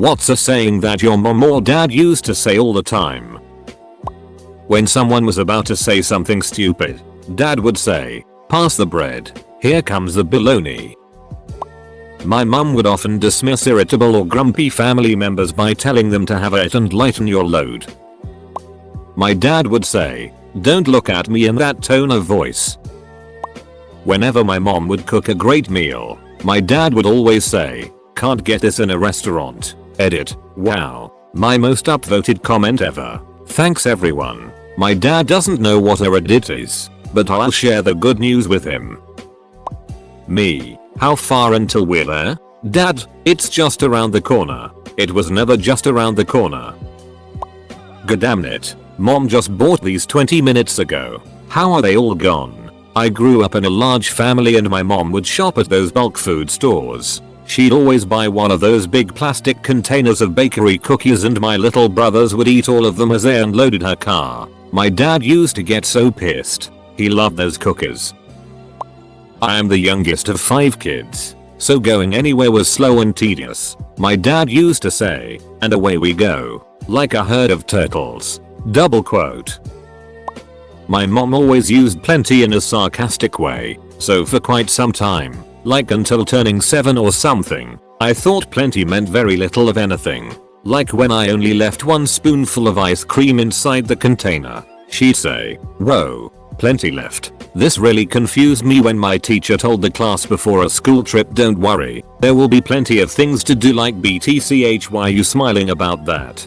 What's a saying that your mom or dad used to say all the time? When someone was about to say something stupid, dad would say, "Pass the bread, here comes the bologna." My mum would often dismiss irritable or grumpy family members by telling them to have it and lighten your load. My dad would say, "Don't look at me in that tone of voice." Whenever my mom would cook a great meal, my dad would always say, "Can't get this in a restaurant." Edit. Wow. My most upvoted comment ever. Thanks everyone. My dad doesn't know what a Reddit is, but I'll share the good news with him. Me. How far until we're there? Dad, it's just around the corner. It was never just around the corner. Goddamnit. Mom just bought these 20 minutes ago. How are they all gone? I grew up in a large family and my mom would shop at those bulk food stores. She'd always buy one of those big plastic containers of bakery cookies and my little brothers would eat all of them as they unloaded her car. My dad used to get so pissed. He loved those cookies. I am the youngest of 5 kids, so going anywhere was slow and tedious. My dad used to say, "And away we go, like a herd of turtles." Double quote. My mom always used plenty in a sarcastic way, so for quite some time, like until turning 7 or something, I thought plenty meant very little of anything. Like when I only left 1 spoonful of ice cream inside the container, she'd say, "Whoa, plenty left." This really confused me when my teacher told the class before a school trip, "Don't worry, there will be plenty of things to do like BTCH. Why are you smiling about that?"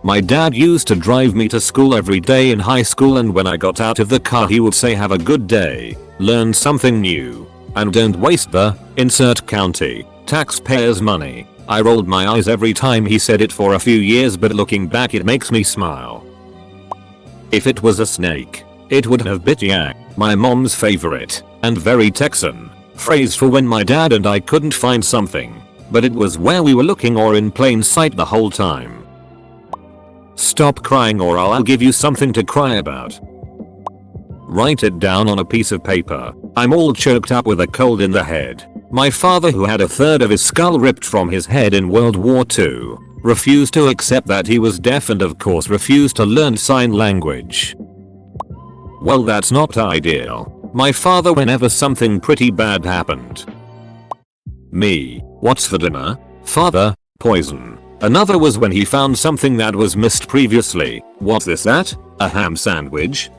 My dad used to drive me to school every day in high school, and when I got out of the car he would say, "Have a good day, learn something new, and don't waste the insert county taxpayers' money." I rolled my eyes every time he said it for a few years, but looking back it makes me smile. If it was a snake, it would have bit ya. My mom's favorite, and very Texan, phrase for when my dad and I couldn't find something, but it was where we were looking or in plain sight the whole time. "Stop crying or I'll give you something to cry about." Write it down on a piece of paper. I'm all choked up with a cold in the head. My father, who had a third of his skull ripped from his head in World War II, refused to accept that he was deaf and of course refused to learn sign language. Well, that's not ideal. My father, whenever something pretty bad happened. Me. What's for dinner? Father. Poison. Another was when he found something that was missed previously. What's this? That? A ham sandwich?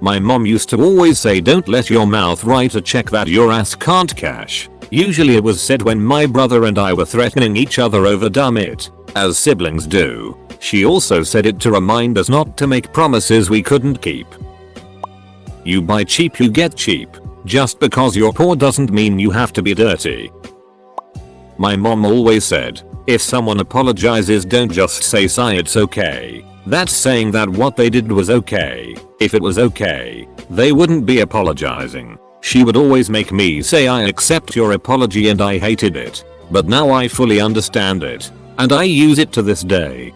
My mom used to always say, "Don't let your mouth write a check that your ass can't cash." Usually it was said when my brother and I were threatening each other over dumb it, as siblings do. She also said it to remind us not to make promises we couldn't keep. You buy cheap, you get cheap. Just because you're poor doesn't mean you have to be dirty. My mom always said, if someone apologizes, don't just say, "Sigh, it's okay." That's saying that what they did was okay. If it was okay, they wouldn't be apologizing. She would always make me say, "I accept your apology," and I hated it. But now I fully understand it, and I use it to this day.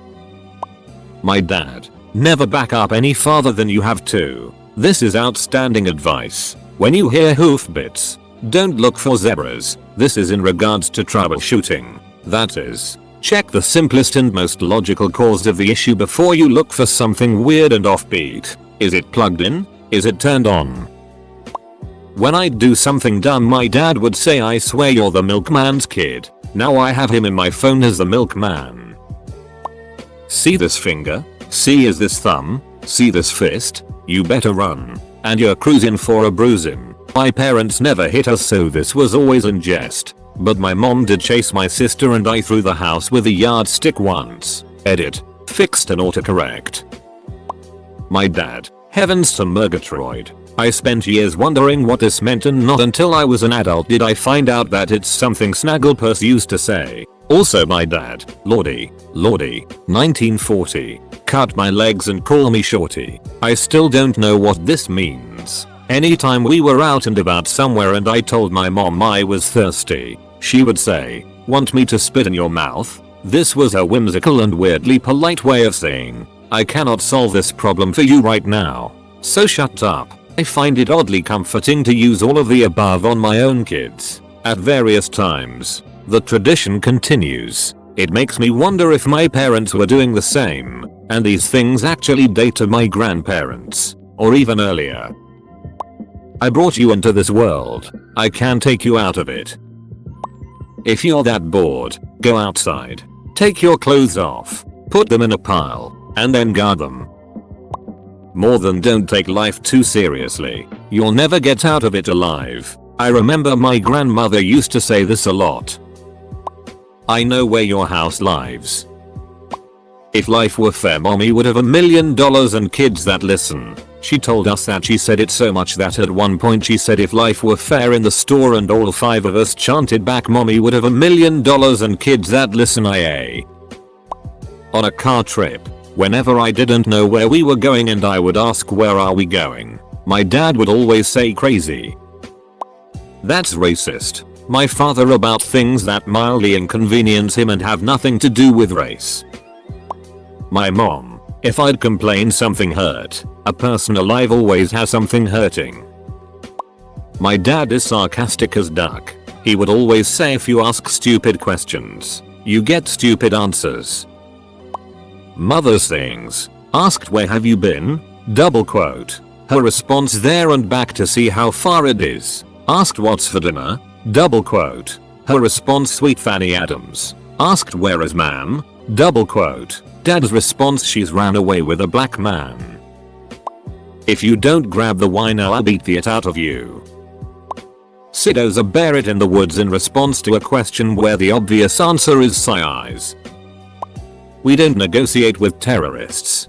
My dad. Never back up any farther than you have to. This is outstanding advice. When you hear hoofbeats, don't look for zebras. This is in regards to troubleshooting. That is, check the simplest and most logical cause of the issue before you look for something weird and offbeat. Is it plugged in? Is it turned on? When I'd do something dumb, my dad would say, "I swear you're the milkman's kid." Now I have him in my phone as the milkman. See this finger? See is this thumb? See this fist? You better run. And you're cruising for a bruising. My parents never hit us, so this was always in jest. But my mom did chase my sister and I through the house with a yardstick once. Edit. Fixed an autocorrect. My dad. Heavens to Murgatroyd. I spent years wondering what this meant, and not until I was an adult did I find out that it's something Snagglepuss used to say. Also my dad. Lordy. Lordy. 1940. Cut my legs and call me shorty. I still don't know what this means. Anytime we were out and about somewhere and I told my mom I was thirsty, she would say, "Want me to spit in your mouth?" This was a whimsical and weirdly polite way of saying, "I cannot solve this problem for you right now, so shut up." I find it oddly comforting to use all of the above on my own kids. At various times, The tradition continues. It makes me wonder if my parents were doing the same, and these things actually date to my grandparents, or even earlier. I brought you into this world. I can take you out of it. If you're that bored, go outside. Take your clothes off, put them in a pile, and then guard them. More than don't take life too seriously. You'll never get out of it alive. I remember my grandmother used to say this a lot. I know where your house lives. If life were fair, mommy would have $1 million and kids that listen. She told us that she said it so much that at one point she said if life were fair in the store and all 5 of us chanted back mommy would have $1 million and kids that listen. On a car trip, whenever I didn't know where we were going and I would ask where are we going, my dad would always say crazy. That's racist. My father about things that mildly inconvenience him and have nothing to do with race. My mom, if I'd complain something hurt, a person alive always has something hurting. My dad is sarcastic as duck. He would always say if you ask stupid questions, you get stupid answers. Mother's things. Asked where have you been? Double quote. Her response there and back to see how far it is. Asked what's for dinner? Double quote. Her response sweet Fanny Adams. Asked where is ma'am? Double quote. Dad's response she's ran away with a black man. If you don't grab the wine I'll beat the it out of you. Siddos a bear it in the woods in response to a question where the obvious answer is size. We don't negotiate with terrorists.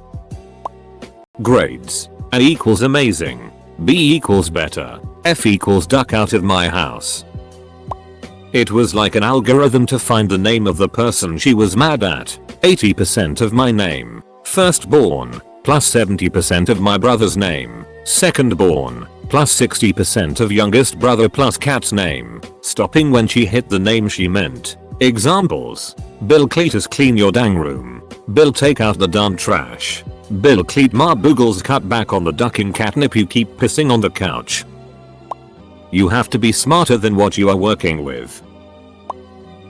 Grades. A equals amazing. B equals better. F equals duck out of my house. It was like an algorithm to find the name of the person she was mad at. 80% of my name. Firstborn, plus 70% of my brother's name. Secondborn, plus 60% of youngest brother plus cat's name. Stopping when she hit the name she meant. Examples. Bill Cletus clean your dang room. Bill take out the darn trash. Bill Cleat ma boogles cut back on the ducking catnip you keep pissing on the couch. You have to be smarter than what you are working with.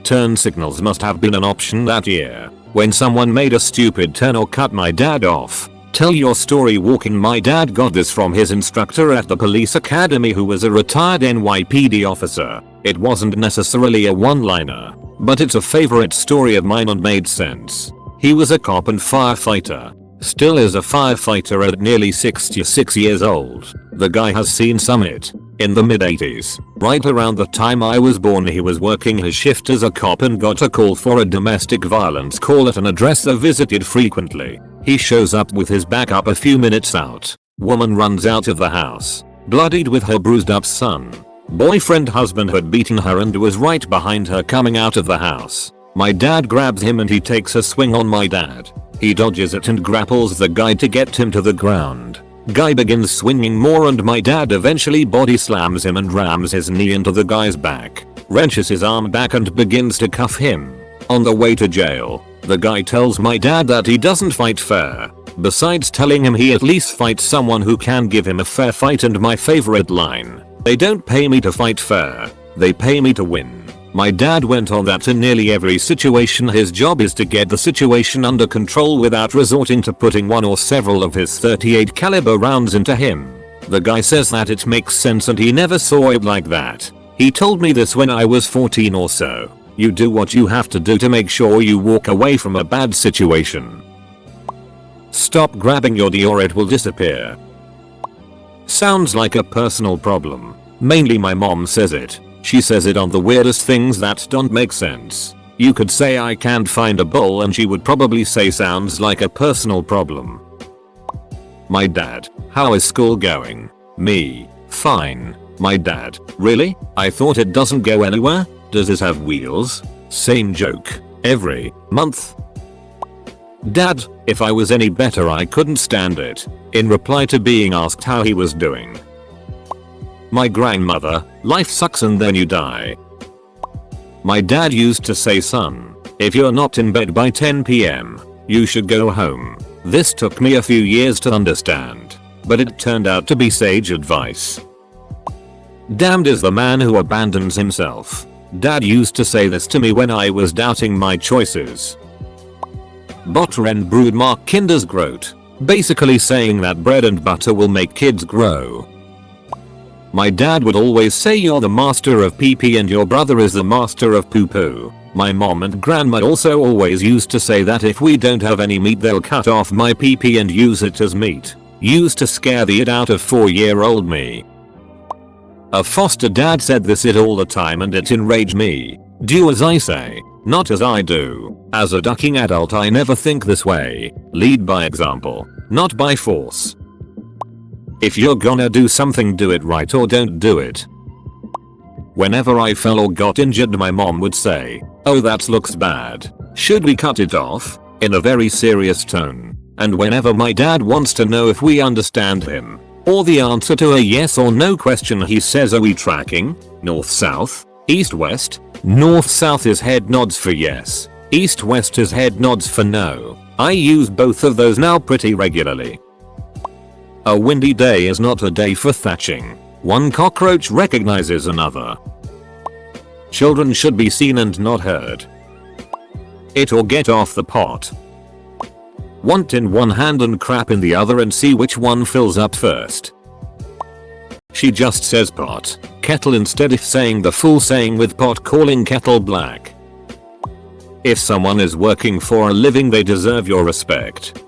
Turn signals must have been an option that year. When someone made a stupid turn or cut my dad off. Tell your story walking. My dad got this from his instructor at the police academy who was a retired NYPD officer. It wasn't necessarily a one-liner, but it's a favorite story of mine and made sense. He was a cop and firefighter. Still is a firefighter at nearly 66 years old. The guy has seen Summit. In the mid-80s, right around the time I was born, he was working his shift as a cop and got a call for a domestic violence call at an address they visited frequently. He shows up with his backup a few minutes out. Woman runs out of the house, bloodied with her bruised up son. Boyfriend husband had beaten her and was right behind her coming out of the house. My dad grabs him and he takes a swing on my dad. He dodges it and grapples the guy to get him to the ground. Guy begins swinging more and my dad eventually body slams him and rams his knee into the guy's back, wrenches his arm back and begins to cuff him. On the way to jail, the guy tells my dad that he doesn't fight fair, besides telling him he at least fights someone who can give him a fair fight, and my favorite line, they don't pay me to fight fair, they pay me to win. My dad went on that in nearly every situation his job is to get the situation under control without resorting to putting one or several of his .38 caliber rounds into him. The guy says that it makes sense and he never saw it like that. He told me this when I was 14 or so. You do what you have to do to make sure you walk away from a bad situation. Stop grabbing your D or it will disappear. Sounds like a personal problem. Mainly my mom says it. She says it on the weirdest things that don't make sense. You could say I can't find a bowl and she would probably say sounds like a personal problem. My dad, how is school going? Me, fine. My dad, really? I thought it doesn't go anywhere? Does this have wheels? Same joke. Every month. Dad, if I was any better I couldn't stand it. In reply to being asked how he was doing. My grandmother, life sucks and then you die. My dad used to say, son, if you're not in bed by 10 PM, you should go home. This took me a few years to understand, but it turned out to be sage advice. Damned is the man who abandons himself. Dad used to say this to me when I was doubting my choices. Botren brood mark kinders growt. Basically saying that bread and butter will make kids grow. My dad would always say you're the master of pee pee and your brother is the master of poo poo. My mom and grandma also always used to say that if we don't have any meat they'll cut off my pee pee and use it as meat. Used to scare the it out of 4-year-old me. A foster dad said this it all the time and it enraged me. Do as I say, not as I do. As a ducking adult I never think this way. Lead by example, not by force. If you're gonna do something do it right or don't do it. Whenever I fell or got injured my mom would say, "Oh that looks bad. Should we cut it off?" in a very serious tone. And whenever my dad wants to know if we understand him, or the answer to a yes or no question he says, "Are we tracking? North south? East west?" North south is head nods for yes. East west is head nods for no. I use both of those now pretty regularly. A windy day is not a day for thatching. One cockroach recognizes another. Children should be seen and not heard. It or get off the pot. Want in one hand and crap in the other and see which one fills up first. She just says pot, kettle instead of saying the full saying with pot calling kettle black. If someone is working for a living they deserve your respect.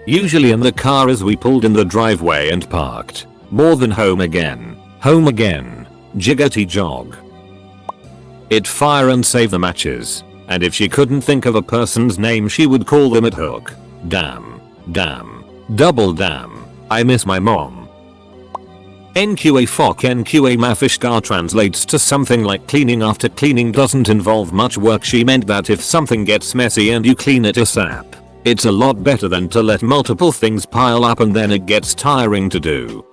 Usually in the car as we pulled in the driveway and parked. More than home again. Home again. Jiggity jog. It fire and save the matches. And if she couldn't think of a person's name she would call them at hook. Damn. Damn. Double damn. I miss my mom. NQA fuck NQA mafishka translates to something like cleaning after cleaning doesn't involve much work. She meant that if something gets messy and you clean it ASAP, it's a lot better than to let multiple things pile up and then it gets tiring to do.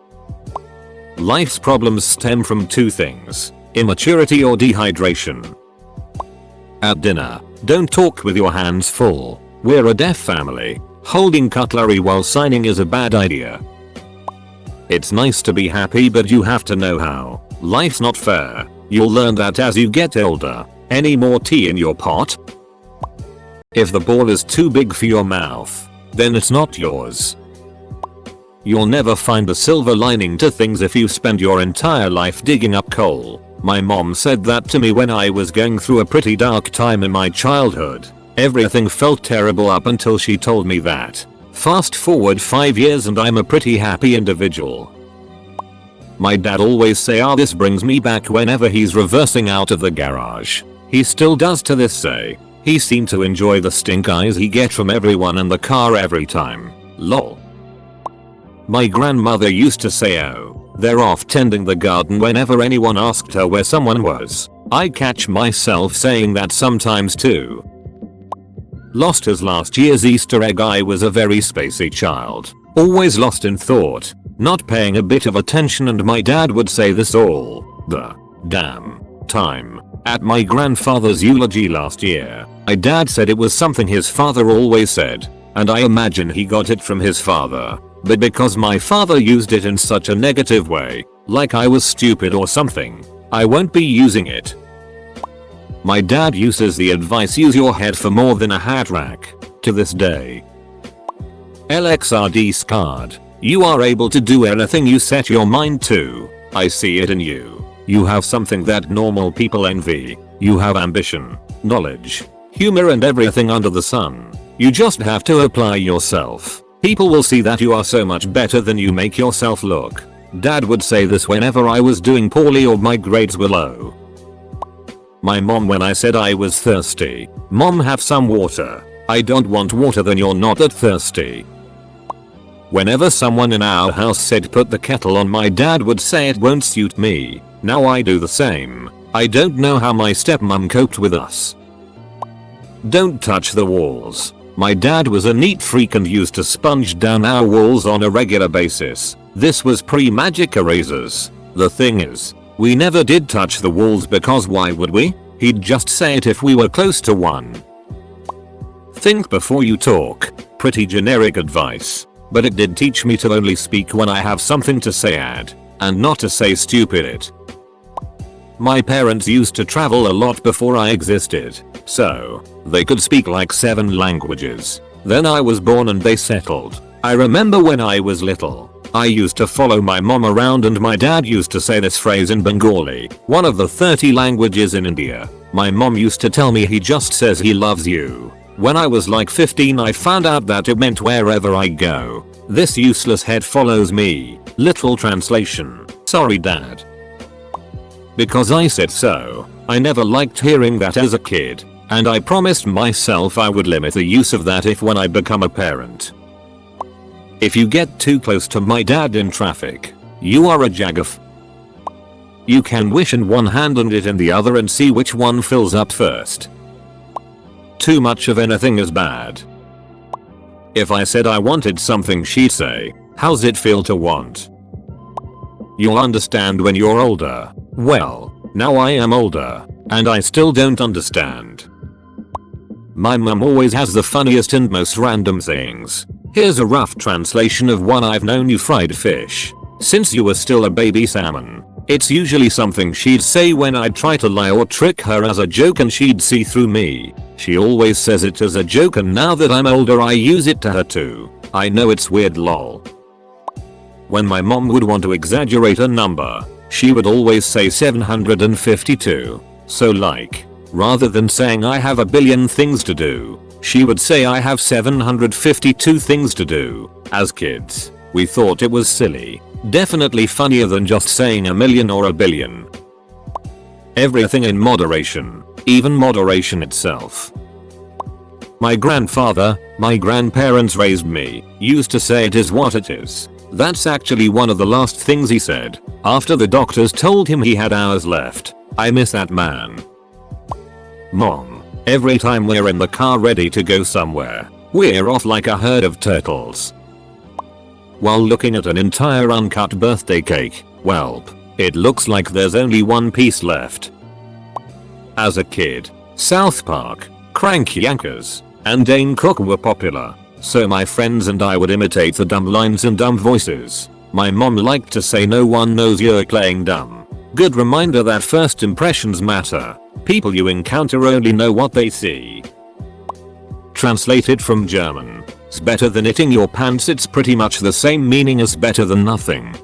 Life's problems stem from two things, immaturity or dehydration. At dinner, don't talk with your hands full. We're a deaf family. Holding cutlery while signing is a bad idea. It's nice to be happy but you have to know how. Life's not fair. You'll learn that as you get older. Any more tea in your pot? If the ball is too big for your mouth, then it's not yours. You'll never find a silver lining to things if you spend your entire life digging up coal. My mom said that to me when I was going through a pretty dark time in my childhood. Everything felt terrible up until she told me that. Fast forward 5 years and I'm a pretty happy individual. My dad always say this brings me back whenever he's reversing out of the garage. He still does to this day. He seemed to enjoy the stink eyes he get from everyone in the car every time. Lol. My grandmother used to say, "Oh, they're off tending the garden" whenever anyone asked her where someone was. I catch myself saying that sometimes too. Lost his last year's Easter egg. I was a very spacey child. Always lost in thought. Not paying a bit of attention, and my dad would say this all the damn time. At my grandfather's eulogy last year, my dad said it was something his father always said. And I imagine he got it from his father. But because my father used it in such a negative way, like I was stupid or something, I won't be using it. My dad uses the advice "use your head for more than a hat rack" to this day. LXRD scarred. You are able to do anything you set your mind to. I see it in you. You have something that normal people envy. You have ambition, knowledge, humor and everything under the sun. You just have to apply yourself. People will see that you are so much better than you make yourself look. Dad would say this whenever I was doing poorly or my grades were low. My mom when I said I was thirsty. "Mom, have some water." "I don't want water." "Then you're not that thirsty." Whenever someone in our house said "put the kettle on," my dad would say "it won't suit me." Now I do the same. I don't know how my stepmom coped with us. Don't touch the walls. My dad was a neat freak and used to sponge down our walls on a regular basis. This was pre-magic erasers. The thing is, we never did touch the walls because why would we? He'd just say it if we were close to one. Think before you talk. Pretty generic advice. But it did teach me to only speak when I have something to say and not to say stupid it. My parents used to travel a lot before I existed, so they could speak like 7 languages. Then I was born and they settled. I remember when I was little, I used to follow my mom around and my dad used to say this phrase in Bengali, one of the 30 languages in India. My mom used to tell me he just says he loves you. When I was like 15 I found out that it meant wherever I go, this useless head follows me. Literal translation. Sorry dad. Because I said so. I never liked hearing that as a kid, and I promised myself I would limit the use of that if when I become a parent. If you get too close to my dad in traffic, you are a jagaf. You can wish in one hand and it in the other and see which one fills up first. Too much of anything is bad. If I said I wanted something she'd say, how's it feel to want? You'll understand when you're older. Well, now I am older, and I still don't understand. My mum always has the funniest and most random things. Here's a rough translation of one I've known you: fried fish. Since you were still a baby salmon. It's usually something she'd say when I'd try to lie or trick her as a joke and she'd see through me. She always says it as a joke and now that I'm older I use it to her too. I know it's weird lol. When my mom would want to exaggerate a number, she would always say 752. So like, rather than saying I have a billion things to do, she would say I have 752 things to do. As kids, we thought it was silly. Definitely funnier than just saying a million or a billion. Everything in moderation, even moderation itself. My grandfather, my grandparents raised me, used to say it is what it is. That's actually one of the last things he said, after the doctors told him he had hours left. I miss that man. Mom, every time we're in the car ready to go somewhere, we're off like a herd of turtles. While looking at an entire uncut birthday cake, welp, it looks like there's only one piece left. As a kid, South Park, Crank Yankers, and Dane Cook were popular, so my friends and I would imitate the dumb lines and dumb voices. My mom liked to say no one knows you're playing dumb. Good reminder that first impressions matter. People you encounter only know what they see. Translated from German. It's better than itting your pants. It's pretty much the same meaning as better than nothing.